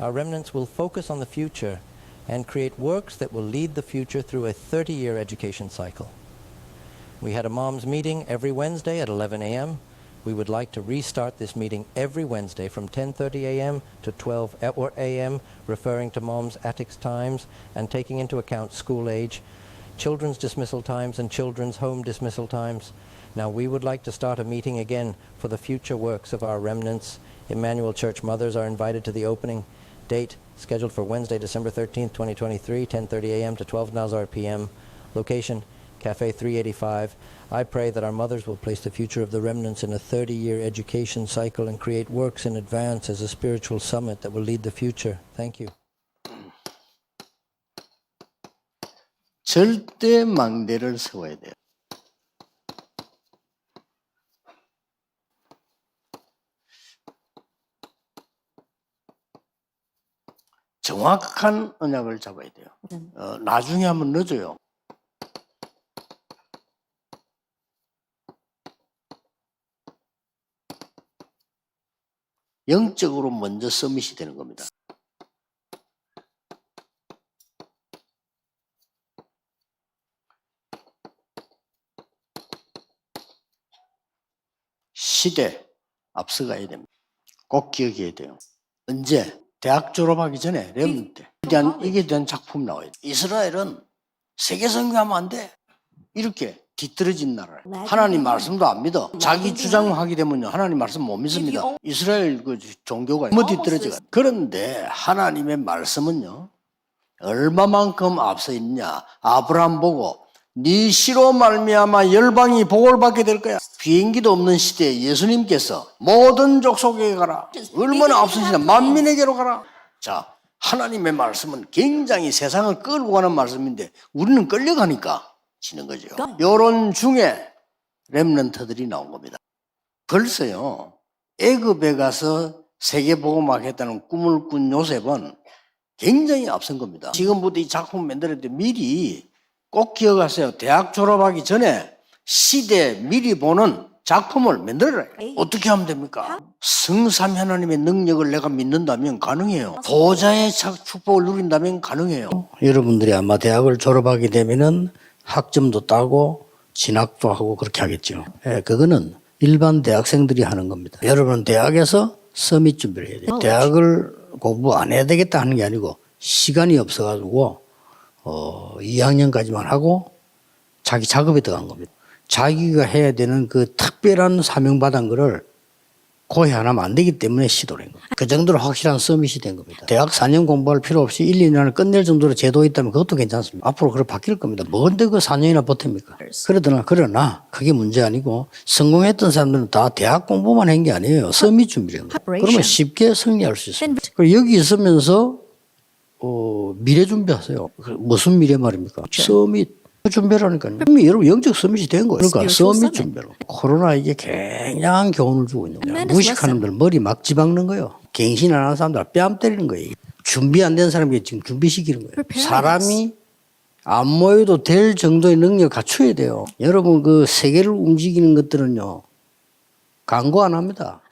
our remnants will focus on the future and create works that will lead the future through a 30-year education cycle. We had a moms meeting every Wednesday at 11 a.m. We would like to restart this meeting every Wednesday from 10:30 a.m. to 12 a.m., referring to moms' attics times and taking into account school age, children's dismissal times and children's home dismissal times. Now we would like to start a meeting again for the future works of our remnants. Emmanuel Church mothers are invited to the opening. Date scheduled for Wednesday, December 13th, 2023, 10:30 a.m. to 12 Nazar p.m. Location, Cafe 385. I pray that our mothers will place the future of the remnants in a 30-year education cycle and create works in advance as a spiritual summit that will lead the future. Thank you. 절대 망대를 세워야 돼요. 정확한 언약을 잡아야 돼요. 나중에 하면 늦어요. 영적으로 먼저 서밋이 되는 겁니다. 시대 앞서가야 됩니다. 꼭 기억해야 돼요. 언제? 대학 졸업하기 전에 렘넌트 때 이게 대한 작품 나와야 돼. 이스라엘은 세계 선교하면 안 돼. 이렇게 뒤떨어진 나라예요. 하나님 말씀도 안 믿어. 자기 주장하게 되면요 하나님 말씀 못 믿습니다. 이스라엘 그 종교가 너무 뒤떨어져가. 그런데 하나님의 말씀은요 얼마만큼 앞서 있냐. 아브라함 보고 네 씨로 말미암아 열방이 복을 받게 될 거야. 비행기도 없는 시대에 예수님께서 모든 족속에게 가라. 얼마나 앞서시냐. 만민에게로 가라. 자, 하나님의 말씀은 굉장히 세상을 끌고 가는 말씀인데 우리는 끌려가니까 지는 거죠. 요런 중에 렘넌트들이 나온 겁니다. 벌써요 애굽에 가서 세계복음화하겠다는 꿈을 꾼 요셉은 굉장히 앞선 겁니다. 지금부터 이 작품 만들 때 미리 꼭 기억하세요. 대학 졸업하기 전에 시대 미리 보는 작품을 만들어라. 어떻게 하면 됩니까? 성삼위 하나님의 능력을 내가 믿는다면 가능해요. 보좌의 축복을 누린다면 가능해요. 여러분들이 아마 대학을 졸업하게 되면은 학점도 따고 진학도 하고 그렇게 하겠죠. 예, 그거는 일반 대학생들이 하는 겁니다. 여러분은 대학에서 서밋 준비를 해야 돼요. 대학을 공부 안 해야 되겠다 하는 게 아니고 시간이 없어가지고 2학년까지만 하고 자기 작업에 들어간 겁니다. 자기가 해야 되는 그 특별한 사명받은 거를 고해 안 하면 안 되기 때문에 시도를 한 겁니다. 그 정도로 확실한 서밋이 된 겁니다. 대학 4년 공부할 필요 없이 1, 2년을 끝낼 정도로 제도가 있다면 그것도 괜찮습니다. 앞으로 그렇게 바뀔 겁니다. 뭔데 그 4년이나 버팁니까? 그러나 그게 문제 아니고 성공했던 사람들은 다 대학 공부만 한 게 아니에요. 서밋 준비를 한 거예요. 그러면 쉽게 승리할 수 있어요. 그리고 여기 있으면서 미래 준비하세요. 무슨 미래 말입니까? 서밋 준비라니까요. 여러분 영적 서밋이 된 거예요. 그러니까 서밋 준비로. 코로나 이게 굉장한 교훈을 주고 있는 거예요. 무식하는 놈들 머리 막 집박는 거예요. 갱신 안 하는 사람들 뺨 때리는 거예요. 준비 안 된 사람에게 지금 준비시키는 거예요. 사람이 안 모여도 될 정도의 능력을 갖춰야 돼요. 여러분 그 세계를 움직이는 것들은요. 광고 안 합니다.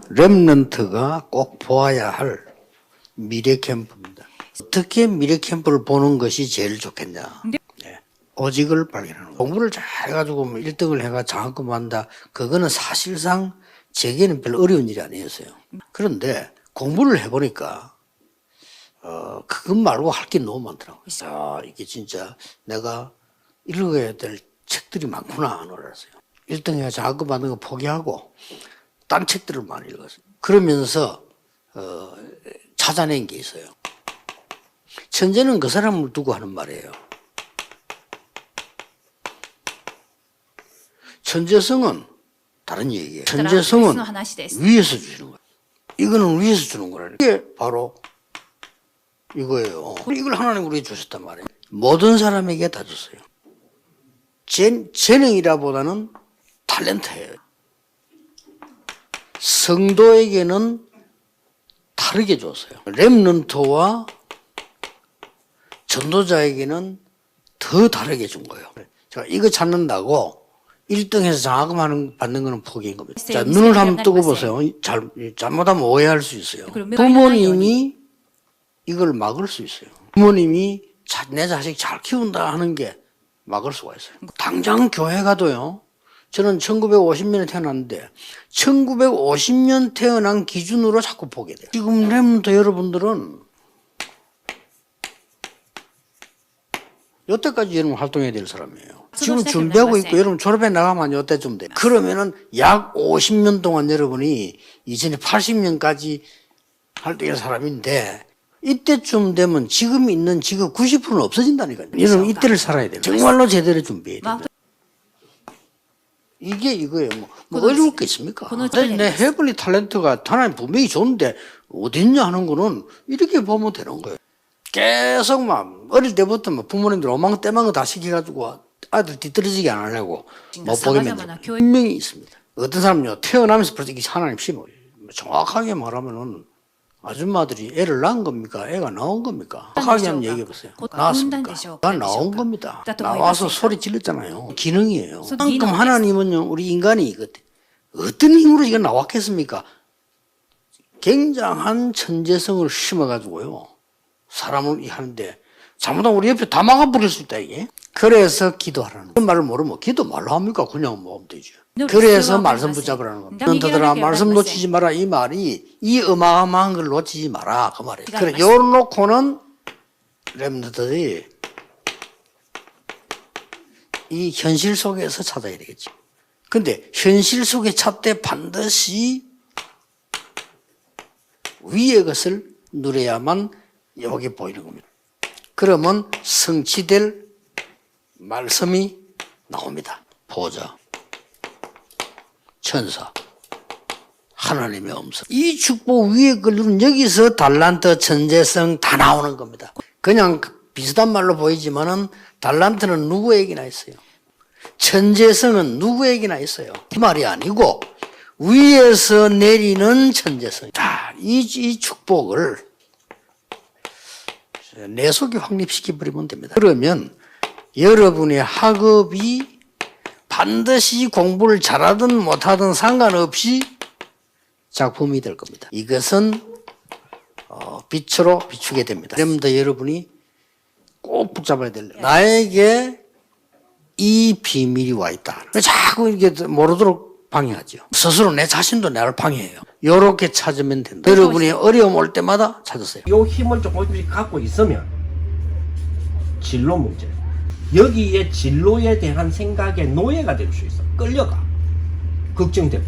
렘넌트가 꼭 보아야 할 미래 캠프입니다. 어떻게 미래 캠프를 보는 것이 제일 좋겠냐. 네. 오직을 발견하는 거. 공부를 잘 해가지고 1등을 해가 장학금 한다. 그거는 사실상 제게는 별로 어려운 일이 아니었어요. 그런데 공부를 해보니까 그것 말고 할 게 너무 많더라고요. 아, 이게 진짜 내가 읽어야 될 책들이 많구나 알았어요. 1등 해가 장학금 받는 거 포기하고 딴 책들을 많이 읽었어요. 그러면서 찾아낸 게 있어요. 천재는 그 사람을 두고 하는 말이에요. 천재성은 다른 얘기예요. 천재성은 위에서 주시는 거예요. 이거는 위에서 주는 거라니까. 이게 바로 이거예요. 이걸 하나님 우리에게 주셨단 말이에요. 모든 사람에게 다 줬어요. 재능이라보다는 탤런트예요. 성도에게는 다르게 줬어요. 렘넌트와 전도자에게는 더 다르게 준 거예요. 자, 이거 찾는다고 1등해서 장학금 받는 거는 포기인 겁니다. 자, 쌤, 눈을 쌤, 한번 뜨고 쌤. 보세요. 잘못하면 오해할 수 있어요. 그럼 부모님이 이걸 막을 수 있어요. 부모님이 내 자식 잘 키운다 하는 게 막을 수가 있어요. 당장 교회 가도요. 저는 1950년에 태어났는데 1950년 태어난 기준으로 자꾸 보게 돼요. 지금 렘넌트 여러분들은 여태까지 여러분 활동해야 될 사람이에요. 지금 준비하고 있고 여러분 졸업해 나가면 여태쯤 돼. 그러면은 약 50년 동안 여러분이 이전에 80년까지 활동할 사람인데 이때쯤 되면 지금 있는 직업 90%는 없어진다니까요. 여러분 이때를 살아야 돼요. 정말로 제대로 준비해야 됩니다. 이게 이거예요. 뭐 어려울 게 있습니까? 내 해블리 탤런트가 하나님 분명히 좋은데 어딨냐 하는 거는 이렇게 보면 되는 거예요. 계속 막 어릴 때부터 막 부모님들 오망때망 거 다 시켜가지고 아들 뒤떨어지게 안 하려고 못 보게 만들고 분명히 있습니다. 어떤 사람은요 태어나면서 벌써 이게 하나님 심어요. 정확하게 말하면은 아줌마들이 애를 낳은 겁니까? 애가 나온 겁니까? 정확하게 한번 얘기해 보세요. 나왔습니까? 다 나온 겁니다. 나와서 소리 질렀잖아요. 기능이에요. 그만큼 하나님은요 우리 인간이 어떤 힘으로 이거 나왔겠습니까? 굉장한 천재성을 심어가지고요 사람을 하는데 잘못하면 우리 옆에 다 막아버릴 수 있다 이게. 그래서 기도하라는 그 말을 모르면 기도 말로 합니까? 그냥 뭐 하면 되죠. 그래서 말씀 붙잡으라는 겁니다. 너희들아 말씀 놓치지 마라 이 말이 이 어마어마한 걸 놓치지 마라 그 말이에요. 그래 요걸 놓고는 렘넌트들이 이 현실 속에서 찾아야 되겠지. 근데 현실 속에 찾되 반드시 위의 것을 누려야만 여기 보이는 겁니다. 그러면 성취될 말씀이 나옵니다. 보좌, 천사, 하나님의 음성. 이 축복 위에 걸리는 여기서 달란트, 천재성 다 나오는 겁니다. 그냥 비슷한 말로 보이지만은 달란트는 누구에게나 있어요. 천재성은 누구에게나 있어요. 이 말이 아니고 위에서 내리는 천재성. 이 축복을 내 속에 확립시켜버리면 됩니다. 그러면 여러분의 학업이 반드시 공부를 잘하든 못하든 상관없이 작품이 될 겁니다. 이것은 빛으로 비추게 됩니다. 그러면 여러분이 꼭 붙잡아야 될 나에게 이 비밀이 와 있다. 자꾸 이렇게 모르도록 방해하죠. 스스로 내 자신도 나를 방해해요. 이렇게 찾으면 된다. 여러분이 어려움 올 때마다 찾으세요. 이 힘을 조금씩 갖고 있으면 진로 문제. 여기에 진로에 대한 생각에 노예가 될 수 있어. 끌려가. 걱정되고.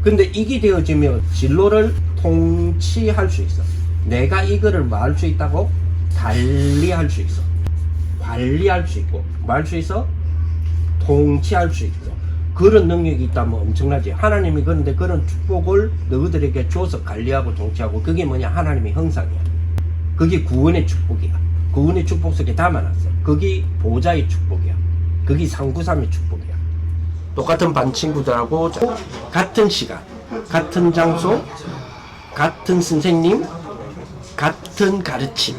근데 이게 되어지면 진로를 통치할 수 있어. 내가 이거를 뭐 할 수 있다고? 관리할 수 있어. 관리할 수 있고, 뭐 할 수 있어? 통치할 수 있고. 그런 능력이 있다면 엄청나지. 하나님이 그런데 그런 축복을 너희들에게 줘서 관리하고 통치하고, 그게 뭐냐? 하나님의 형상이야. 그게 구원의 축복이야. 구원의 축복 속에 담아놨어. 그게 보좌의 축복이야. 그게 상구삼의 축복이야. 똑같은 반 친구들하고 같은 시간, 같은 장소, 같은 선생님, 같은 가르침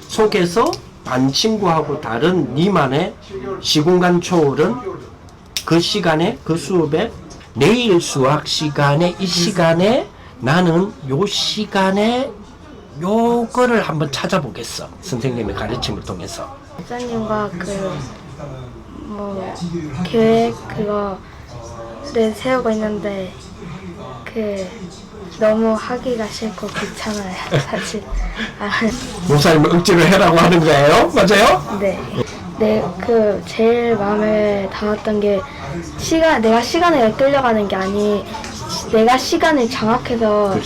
속에서 반 친구하고 다른 니만의 시공간 초월은 그 시간에, 그 수업에, 내일 수학 시간에, 이 시간에 나는 요 시간에 요거를 한번 찾아보겠어. 선생님의 가르침을 통해서. 목사님과 계획 그거를 세우고 있는데 너무 하기가 싫고 귀찮아요, 사실. 목사님을 억지로 해라고 하는 거예요? 맞아요? 네. 제일 마음에 닿았던 게 내가 시간에 끌려가는 게 아니, 내가 시간을 장악해서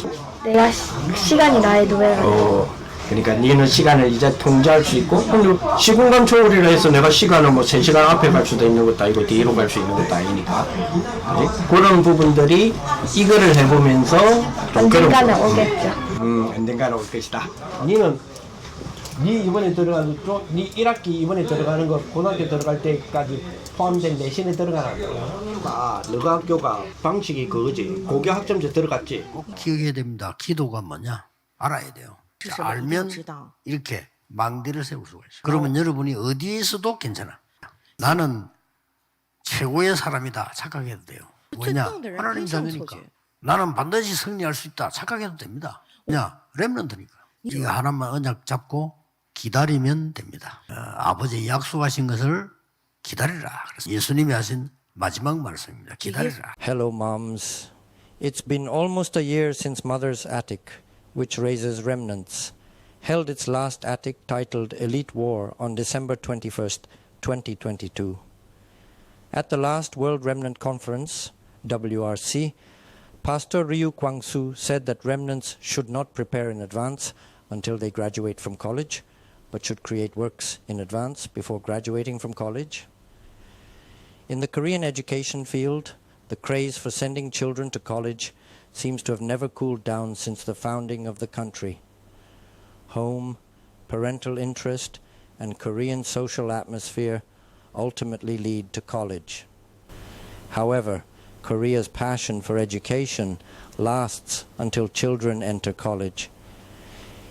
내가 시간이 나의 노예가 되고. 그러니까 니는 시간을 이제 통제할 수 있고, 시공간 초월이라 해서 내가 시간을 뭐 3시간 앞에 갈 수도 있는 것도 아니고 뒤로 갈 수 있는 것도 아니니까. 네? 그런 부분들이 이거를 해보면서 언젠가는 오겠죠. 언젠가는 올 것이다. 니 이번에 들어가는 니 1학기 이번에 들어가는 거 고등학교 들어갈 때까지 포함된 내신에 들어가는 거야. 너가 학교가 방식이 그거지. 고교 학점제 들어갔지. 꼭 기억해야 됩니다. 기도가 뭐냐? 알아야 돼요. 알면 이렇게 망대를 세울 수가 있어요. 그러면 여러분이 어디에서도 괜찮아. 나는 최고의 사람이다 착각해도 돼요. 왜냐? 하나님 자녀니까. 나는 반드시 승리할 수 있다 착각해도 됩니다. 왜냐? 렘넌트니까. 이거 하나만 언약 잡고 기다리면 됩니다. 아버지 약속하신 것을 기다리라. 그래서 예수님이 하신 마지막 말씀입니다. 기다리라. Hello, moms. It's been almost a year since Mother's Attic, which raises remnants, held its last attic titled Elite War on December 21st, 2022. At the last World Remnant Conference, WRC, Pastor Ryu Kwang-soo said that remnants should not prepare in advance until they graduate from college, but should create works in advance before graduating from college. In the Korean education field, the craze for sending children to college seems to have never cooled down since the founding of the country. Home, parental interest, and Korean social atmosphere ultimately lead to college. However, Korea's passion for education lasts until children enter college.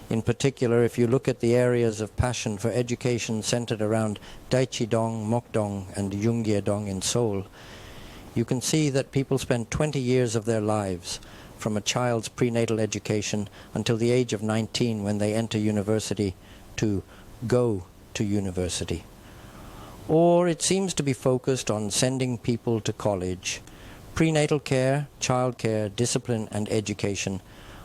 In particular, if you look at the areas of passion for education centered around Daechidong, Mokdong, and Yungye-dong in Seoul, you can see that people spend 20 years of their lives, from a child's prenatal education until the age of 19 when they enter university, to go to university. Or it seems to be focused on sending people to college. Prenatal care, child care, discipline, and education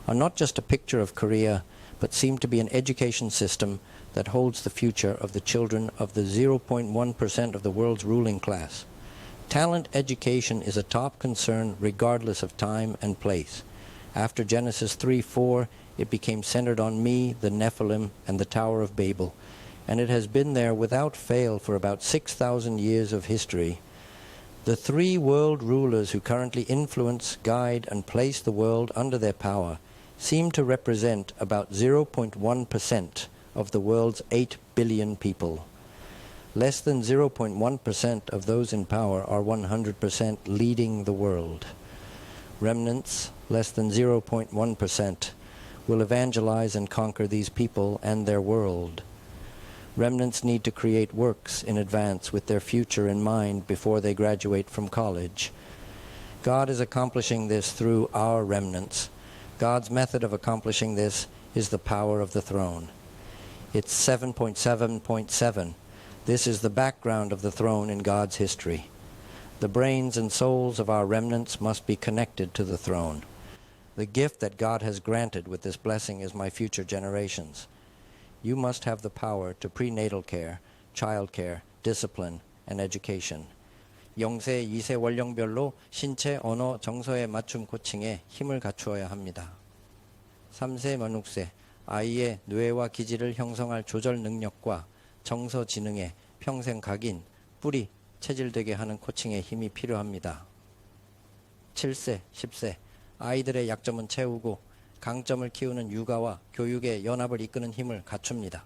are not just a picture of Korea, but seem to be an education system that holds the future of the children of the 0.1% of the world's ruling class. Talent education is a top concern regardless of time and place. After Genesis 3:4, it became centered on me, the Nephilim, and the Tower of Babel, and it has been there without fail for about 6,000 years of history. The three world rulers who currently influence, guide, and place the world under their power seem to represent about 0.1% of the world's 8 billion people. Less than 0.1% of those in power are 100% leading the world. Remnants, less than 0.1%, will evangelize and conquer these people and their world. Remnants need to create works in advance with their future in mind before they graduate from college. God is accomplishing this through our remnants. God's method of accomplishing this is the power of the throne. It's 7.7.7. This is the background of the throne in God's history. The brains and souls of our remnants must be connected to the throne. The gift that God has granted with this blessing is my future generations. You must have the power to prenatal care, child care, discipline, and education. 0세, 2세 원령별로 신체, 언어, 정서에 맞춤 코칭에 힘을 갖추어야 합니다. 3세, 6세, 아이의 뇌와 기질을 형성할 조절 능력과 정서 지능에 평생 각인, 뿌리, 체질되게 하는 코칭에 힘이 필요합니다. 7세, 10세, 아이들의 약점은 채우고 강점을 키우는 육아와 교육의 연합을 이끄는 힘을 갖춥니다.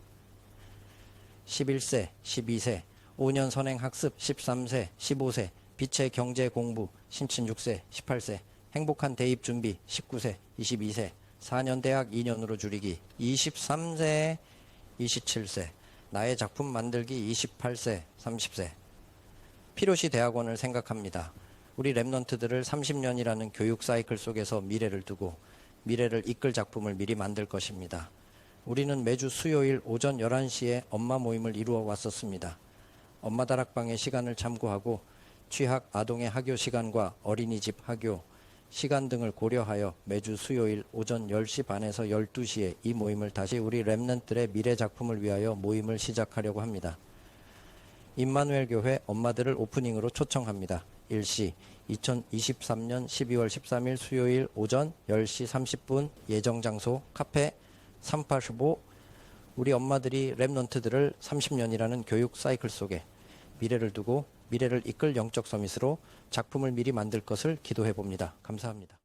11세, 12세, 5년 선행 학습 13세, 15세, 빛의 경제 공부 신춘 6세, 18세, 행복한 대입 준비 19세, 22세, 4년 대학 2년으로 줄이기 23세, 27세, 나의 작품 만들기 28세, 30세. 필요시 대학원을 생각합니다. 우리 랩넌트들을 30년이라는 교육 사이클 속에서 미래를 두고 미래를 이끌 작품을 미리 만들 것입니다. 우리는 매주 수요일 오전 11시에 엄마 모임을 이루어 왔었습니다. 엄마 다락방의 시간을 참고하고 취학 아동의 학교 시간과 어린이집 학교 시간 등을 고려하여 매주 수요일 오전 10시 반에서 12시에 이 모임을 다시 우리 랩넌트들의 미래 작품을 위하여 모임을 시작하려고 합니다. 임마누엘 교회 엄마들을 오프닝으로 초청합니다. 일시 2023년 12월 13일 수요일 오전 10시 30분 예정 장소 카페 385 우리 엄마들이 랩넌트들을 30년이라는 교육 사이클 속에 미래를 두고 미래를 이끌 영적 서밋으로 작품을 미리 만들 것을 기도해 봅니다. 감사합니다.